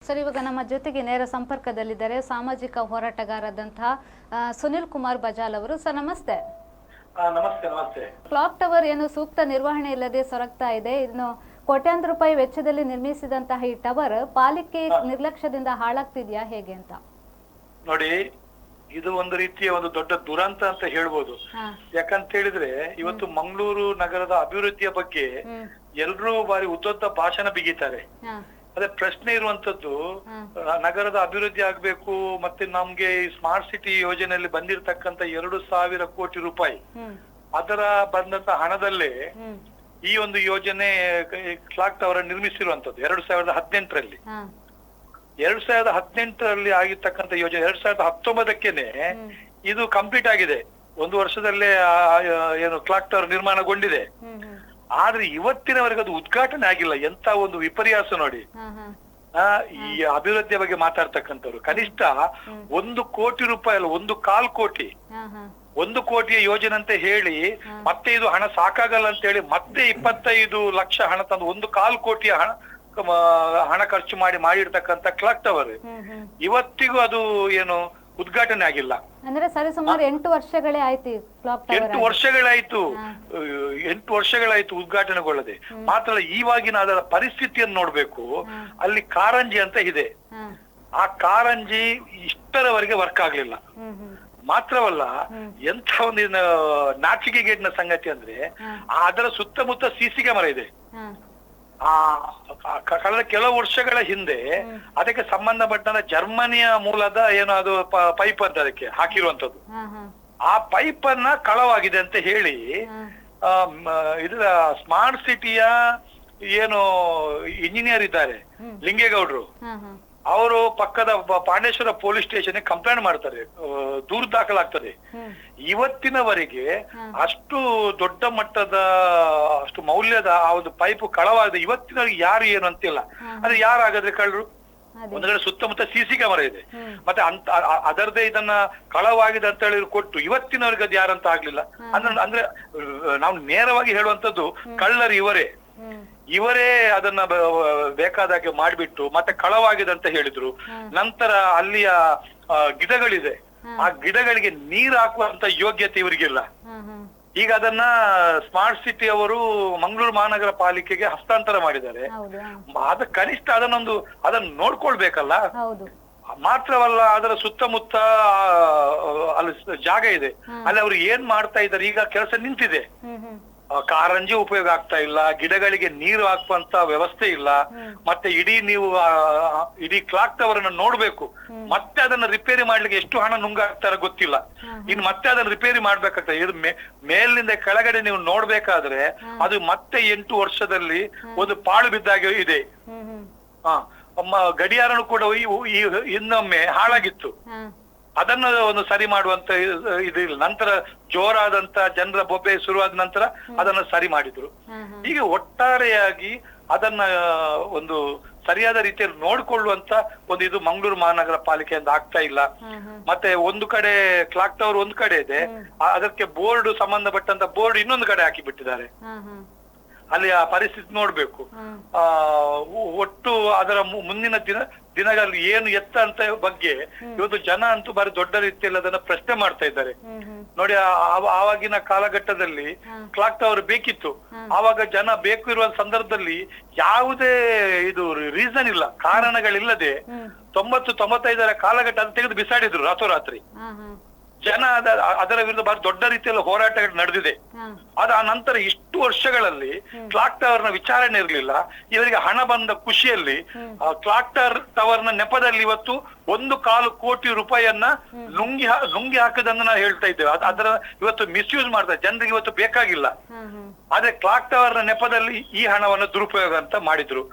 Sir, ಇವಾಗ ನಮ್ಮ ಜೊತೆಗೆ ನೇರ ಸಂಪರ್ಕದಲ್ಲಿದ್ದಾರೆ ಸಾಮಾಜಿಕ ಹೋರಾಟಗಾರರಾದಂತಹ ಸುನಿಲ್ ಕುಮಾರ್ ಬಜಾಲ್ ಅವರು. ಸರ್ ನಮಸ್ತೆ. ನಮಸ್ತೆ. ನಮಸ್ತೆ. ಕ್ಲಾಕ್ ಟವರ್ ಏನು ಸೂಕ್ತ ನಿರ್ವಹಣೆ ಇಲ್ಲದೆ ಸೊರಗ್ತಾ ಇದೆ. ಇನ್ನು ಕೋಟ್ಯಾಂತರ ರೂಪಾಯಿ ವೆಚ್ಚದಲ್ಲಿ ನಿರ್ಮಿಸಿದಂತಹ ಈ ಟವರ್ ಪಾಲಿಕೆ ನಿರ್ಲಕ್ಷ್ಯದಿಂದ ಹಾಳಾಗ್ತಿದ್ಯಾ ಹೇಗೆ ಅಂತ? ನೋಡಿ, ಇದು ಒಂದು ರೀತಿಯ ಒಂದು ದೊಡ್ಡ ದುರಂತ ಅಂತ ಹೇಳ್ಬೋದು. ಯಾಕಂತ ಹೇಳಿದ್ರೆ ಇವತ್ತು ಮಂಗಳೂರು ನಗರದ ಅಭಿವೃದ್ಧಿಯ ಬಗ್ಗೆ ಎಲ್ರೂ ಬಾರಿ ಉದ್ದೊದ್ದ ಭಾಷಣ ಬಿಗಿತಾರೆ. ಅದೇ ಪ್ರಶ್ನೆ ಇರುವಂತದ್ದು, ನಗರದ ಅಭಿವೃದ್ಧಿ ಆಗ್ಬೇಕು, ಮತ್ತೆ ನಮ್ಗೆ ಸ್ಮಾರ್ಟ್ ಸಿಟಿ ಯೋಜನೆಯಲ್ಲಿ ಬಂದಿರತಕ್ಕಂತ 2,000 ಕೋಟಿ ರೂಪಾಯಿ ಅದರ ಬಂದಂತ ಹಣದಲ್ಲೇ ಈ ಒಂದು ಯೋಜನೆ ಕ್ಲಾಕ್ ಟವರ್ ನಿರ್ಮಿಸಿರುವಂತದ್ದು 2018ರಲ್ಲಿ. 2018ರಲ್ಲಿ ಆಗಿರ್ತಕ್ಕಂಥ ಯೋಜನೆ 2019ಕ್ಕೇನೆ ಇದು ಕಂಪ್ಲೀಟ್ ಆಗಿದೆ. 1 ವರ್ಷದಲ್ಲೇ ಏನು ಕ್ಲಾಕ್ ಟವರ್ ನಿರ್ಮಾಣಗೊಂಡಿದೆ. ಆದ್ರೆ ಇವತ್ತಿನವರೆಗೆ ಅದು ಉದ್ಘಾಟನೆ ಆಗಿಲ್ಲ. ಎಂತ ಒಂದು ವಿಪರ್ಯಾಸ ನೋಡಿ. ಈ ಅಭಿವೃದ್ಧಿಯ ಬಗ್ಗೆ ಮಾತಾಡ್ತಕ್ಕಂಥವ್ರು ಕನಿಷ್ಠ 1 ಕೋಟಿ ರೂಪಾಯಿ ಅಲ್ಲ, 1.25 ಕೋಟಿ 1 ಕೋಟಿಯ ಯೋಜನೆ ಅಂತ ಹೇಳಿ ಮತ್ತೆ ಇದು ಹಣ ಸಾಕಾಗಲ್ಲ ಅಂತ ಹೇಳಿ ಮತ್ತೆ 25 ಲಕ್ಷ ಹಣ ತಂದು 1.25 ಕೋಟಿಯ ಹಣ ಖರ್ಚು ಮಾಡಿರ್ತಕ್ಕಂಥ ಕ್ಲಾಕ್ ಟವರ್ ಇವತ್ತಿಗೂ ಅದು ಏನು ಉದ್ಘಾಟನೆ ಆಗಿಲ್ಲ. ಅಂದ್ರೆ ಸರಿ ಸುಮಾರು 8 ವರ್ಷಗಳೇ ಆಯ್ತು. 8 ವರ್ಷಗಳಾಯ್ತು. 8 ವರ್ಷಗಳಾಯ್ತು ಉದ್ಘಾಟನೆಗೊಳ್ಳದೆ. ಮಾತ್ರ ಇವಾಗಿನ ಅದರ ಪರಿಸ್ಥಿತಿಯನ್ನು ನೋಡ್ಬೇಕು. ಅಲ್ಲಿ ಕಾರಂಜಿ ಅಂತ ಇದೆ. ಆ ಕಾರಂಜಿ ಇಷ್ಟರವರೆಗೆ ವರ್ಕ್ ಆಗ್ಲಿಲ್ಲ. ಮಾತ್ರವಲ್ಲ, ಎಂತ ಒಂದು ನಾಚಿಕೆಗೇಡಿನ ಸಂಗತಿ ಅಂದ್ರೆ ಅದರ ಸುತ್ತಮುತ್ತ ಸಿಸಿ ಕ್ಯಾಮರಾ ಇದೆ. ಕಳೆದ ಕೆಲವು ವರ್ಷಗಳ ಹಿಂದೆ ಅದಕ್ಕೆ ಸಂಬಂಧಪಟ್ಟ ಜರ್ಮನಿಯ ಮೂಲದ ಏನೋ ಅದು ಪೈಪ್ ಅಂತ ಅದಕ್ಕೆ ಹಾಕಿರುವಂತದ್ದು. ಆ ಪೈಪ್ ಅನ್ನ ಕಳವಾಗಿದೆ ಅಂತ ಹೇಳಿ ಇದರ ಸ್ಮಾರ್ಟ್ ಸಿಟಿಯ ಏನು ಇಂಜಿನಿಯರ್ ಇದ್ದಾರೆ ಲಿಂಗೇಗೌಡರು, ಅವರು ಪಕ್ಕದ ಪಾಂಡೇಶ್ವರ ಪೊಲೀಸ್ ಸ್ಟೇಷನ್ ಕಂಪ್ಲೇಂಟ್ ಮಾಡ್ತಾರೆ. ದೂರು ದಾಖಲಾಗ್ತದೆ. ಇವತ್ತಿನವರೆಗೆ ಅಷ್ಟು ದೊಡ್ಡ ಮಟ್ಟದ ಅಷ್ಟು ಮೌಲ್ಯದ ಆ ಒಂದು ಪೈಪ್ ಕಳವಾಗಿದೆ. ಇವತ್ತಿನವರೆಗೆ ಯಾರು ಏನು ಅಂತಿಲ್ಲ. ಆದ್ರೆ ಯಾರಾಗಾದ್ರೆ ಕಳ್ಳರು? ಒಂದು ಕಡೆ ಸುತ್ತಮುತ್ತ ಸಿಸಿ ಕ್ಯಾಮರಾ ಇದೆ. ಮತ್ತೆ ಅದರದೇ ಇದನ್ನ ಕಳವಾಗಿದೆ ಅಂತ ಹೇಳಿ ಕೊಟ್ಟು ಇವತ್ತಿನವರೆಗೆ ಅದು ಯಾರಂತ ಆಗ್ಲಿಲ್ಲ. ಅಂದ್ರೆ ನಾವು ನೇರವಾಗಿ ಹೇಳುವಂತದ್ದು ಕಳ್ಳರು ಇವರೇ ಅದನ್ನ ಬೇಕಾದಾಗೆ ಮಾಡ್ಬಿಟ್ಟು ಮತ್ತೆ ಕಳವಾಗಿದೆ ಅಂತ ಹೇಳಿದ್ರು. ನಂತರ ಅಲ್ಲಿಯ ಗಿಡಗಳಿದೆ, ಆ ಗಿಡಗಳಿಗೆ ನೀರು ಹಾಕುವಂತ ಯೋಗ್ಯತೆ ಇವರಿಗಿಲ್ಲ. ಈಗ ಅದನ್ನ ಸ್ಮಾರ್ಟ್ ಸಿಟಿ ಅವರು ಮಂಗಳೂರು ಮಹಾನಗರ ಪಾಲಿಕೆಗೆ ಹಸ್ತಾಂತರ ಮಾಡಿದ್ದಾರೆ. ಅದ ಕನಿಷ್ಠ ಅದನ್ನ ನೋಡ್ಕೊಳ್ಬೇಕಲ್ಲ. ಮಾತ್ರವಲ್ಲ, ಅದರ ಸುತ್ತಮುತ್ತ ಅಲ್ಲಿ ಜಾಗ ಇದೆ. ಅಲ್ಲಿ ಅವ್ರು ಏನ್ ಮಾಡ್ತಾ ಇದ್ದಾರೆ? ಈಗ ಕೆಲಸ ನಿಂತಿದೆ. ಕಾರಂಜಿ ಉಪಯೋಗ ಆಗ್ತಾ ಇಲ್ಲ, ಗಿಡಗಳಿಗೆ ನೀರು ಹಾಕುವಂತ ವ್ಯವಸ್ಥೆ ಇಲ್ಲ. ಮತ್ತೆ ಇಡೀ ಕ್ಲಾಕ್ ಟವರ್ ಅನ್ನ ನೋಡ್ಬೇಕು. ಮತ್ತೆ ಅದನ್ನ ರಿಪೇರಿ ಮಾಡ್ಲಿಕ್ಕೆ ಎಷ್ಟು ಹಣ ನುಂಗಾಕ್ತಾರ ಗೊತ್ತಿಲ್ಲ. ಇನ್ನು ಮತ್ತೆ ಅದನ್ನ ರಿಪೇರಿ ಮಾಡ್ಬೇಕಾಗ್ತದೆ. ಇದು ಮೇಲಿನಿಂದ ಕೆಳಗಡೆ ನೀವು ನೋಡ್ಬೇಕಾದ್ರೆ ಅದು ಮತ್ತೆ 8 ವರ್ಷದಲ್ಲಿ ಒಂದು ಪಾಳು ಬಿದ್ದಾಗೆ ಇದೆ. ಗಡಿಯಾರನು ಕೂಡ ಇನ್ನೊಮ್ಮೆ ಹಾಳಾಗಿತ್ತು. ಅದನ್ನ ಒಂದು ಸರಿ ಮಾಡುವಂತ ಇದಿಲ್ಲ. ನಂತರ ಜೋರಾದಂತ ಜನರ ಬೊಬ್ಬೆ ಶುರುವಾದ ನಂತರ ಅದನ್ನ ಸರಿ ಮಾಡಿದ್ರು. ಹೀಗೆ ಒಟ್ಟಾರೆಯಾಗಿ ಅದನ್ನ ಒಂದು ಸರಿಯಾದ ರೀತಿಯಲ್ಲಿ ನೋಡ್ಕೊಳ್ಳುವಂತ ಒಂದು ಇದು ಮಂಗಳೂರು ಮಹಾನಗರ ಪಾಲಿಕೆಯಿಂದ ಆಗ್ತಾ ಇಲ್ಲ. ಮತ್ತೆ ಒಂದು ಕಡೆ ಕ್ಲಾಕ್ ಟವರ್ ಒಂದು ಕಡೆ ಇದೆ, ಅದಕ್ಕೆ ಬೋರ್ಡ್ ಸಂಬಂಧಪಟ್ಟಂತ ಬೋರ್ಡ್ ಇನ್ನೊಂದು ಕಡೆ ಹಾಕಿ ಬಿಟ್ಟಿದ್ದಾರೆ. ಅಲ್ಲಿ ಆ ಪರಿಸ್ಥಿತಿ ನೋಡ್ಬೇಕು. ಒಟ್ಟು ಅದರ ಮುಂದಿನ ದಿನಗಳಲ್ಲಿ ಏನು ಎತ್ತ ಅಂತ ಬಗ್ಗೆ ಇವತ್ತು ಜನ ಅಂತೂ ಬಾರಿ ದೊಡ್ಡ ರೀತಿಯಲ್ಲಿ ಅದನ್ನ ಪ್ರಶ್ನೆ ಮಾಡ್ತಾ ಇದ್ದಾರೆ. ನೋಡಿ, ಆವಾಗಿನ ಕಾಲಘಟ್ಟದಲ್ಲಿ ಕ್ಲಾಕ್ ಟವರ್ ಬೇಕಿತ್ತು. ಆವಾಗ ಜನ ಬೇಕು ಇರುವ ಸಂದರ್ಭದಲ್ಲಿ ಯಾವುದೇ ಇದು ರೀಸನ್ ಇಲ್ಲ, ಕಾರಣಗಳಿಲ್ಲದೆ 90-95ರ ಕಾಲಘಟ್ಟ ಅದು ತೆಗೆದು ಬಿಸಾಡಿದ್ರು ರಾತ್ರೋರಾತ್ರಿ. ಜನ ಅದರ ವಿರುದ್ಧ ಬಹಳ ದೊಡ್ಡ ರೀತಿಯಲ್ಲಿ ಹೋರಾಟಗಳು ನಡೆದಿದೆ. ಆದ ಆ ನಂತರ ಇಷ್ಟು ವರ್ಷಗಳಲ್ಲಿ ಕ್ಲಾಕ್ ಟವರ್ ನ ವಿಚಾರಣೆ ಇರಲಿಲ್ಲ. ಇವರಿಗೆ ಹಣ ಬಂದ ಖುಷಿಯಲ್ಲಿ ಕ್ಲಾಕ್ ಟವರ್ ನ ನೆಪದಲ್ಲಿ ಇವತ್ತು 1.25 ಕೋಟಿ ರೂಪಾಯಿಯನ್ನ ನುಂಗಿ ಹಾಕದನ್ನ ನಾವು ಹೇಳ್ತಾ ಇದ್ದೇವೆ. ಅದರ ಇವತ್ತು ಮಿಸ್ಯೂಸ್ ಮಾಡ್ತಾರೆ. ಜನರಿಗೆ ಇವತ್ತು ಬೇಕಾಗಿಲ್ಲ. ಆದ್ರೆ ಕ್ಲಾಕ್ ಟವರ್ ನ ನೆಪದಲ್ಲಿ ಈ ಹಣವನ್ನು ದುರುಪಯೋಗ ಅಂತ ಮಾಡಿದ್ರು.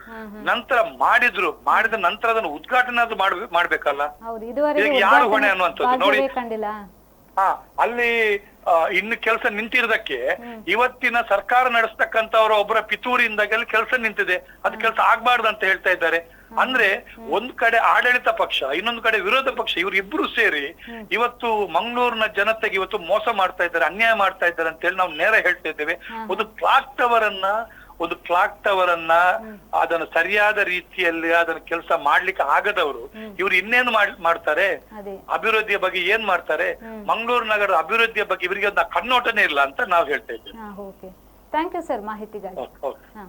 ನಂತರ ಮಾಡಿದ ನಂತರ ಅದನ್ನು ಉದ್ಘಾಟನೆ ಮಾಡ್ಬೇಕಲ್ಲ. ಯಾರು ಹೊಣೆ ಅನ್ನುವಂಥದ್ದು ನೋಡಿ. ಅಲ್ಲಿ ಇನ್ನು ಕೆಲಸ ನಿಂತಿರೋದಕ್ಕೆ ಇವತ್ತಿನ ಸರ್ಕಾರ ನಡೆಸ್ತಕ್ಕಂಥವ್ರ ಒಬ್ಬರ ಪಿತೂರಿಯಿಂದಾಗಿ ಅಲ್ಲಿ ಕೆಲಸ ನಿಂತಿದೆ. ಅದು ಕೆಲಸ ಆಗ್ಬಾರ್ದು ಅಂತ ಹೇಳ್ತಾ ಇದ್ದಾರೆ. ಅಂದ್ರೆ ಒಂದ್ ಕಡೆ ಆಡಳಿತ ಪಕ್ಷ, ಇನ್ನೊಂದು ಕಡೆ ವಿರೋಧ ಪಕ್ಷ, ಇವ್ರಿಬ್ರು ಸೇರಿ ಇವತ್ತು ಮಂಗಳೂರಿನ ಜನತೆಗೆ ಇವತ್ತು ಮೋಸ ಮಾಡ್ತಾ ಇದ್ದಾರೆ, ಅನ್ಯಾಯ ಮಾಡ್ತಾ ಇದ್ದಾರೆ ಅಂತ ಹೇಳಿ ನಾವು ನೇರ ಹೇಳ್ತಾ ಇದ್ದೇವೆ. ಒಂದು ಕ್ಲಾಕ್ ಟವರ್ ಅನ್ನ ಒಂದು ಕ್ಲಾಕ್ ಟವರ್ ಅನ್ನ ಅದನ್ನು ಸರಿಯಾದ ರೀತಿಯಲ್ಲಿ ಅದನ್ನ ಕೆಲಸ ಮಾಡ್ಲಿಕ್ಕೆ ಆಗದವರು ಇವ್ರು ಇನ್ನೇನು ಮಾಡ್ತಾರೆ? ಅದೇ ಅಭಿವೃದ್ಧಿಯ ಬಗ್ಗೆ ಏನ್ ಮಾಡ್ತಾರೆ? ಮಂಗಳೂರು ನಗರದ ಅಭಿವೃದ್ಧಿಯ ಬಗ್ಗೆ ಇವರಿಗೆ ಒಂದು ಕಣ್ಣೋಟನೇ ಇಲ್ಲ ಅಂತ ನಾವು ಹೇಳ್ತಾ ಇದ್ದೇವೆ. ಓಕೆ, ಥ್ಯಾಂಕ್ ಯು ಸರ್ ಮಾಹಿತಿಗಾಗಿ. ಓಕೆ. ಹಾ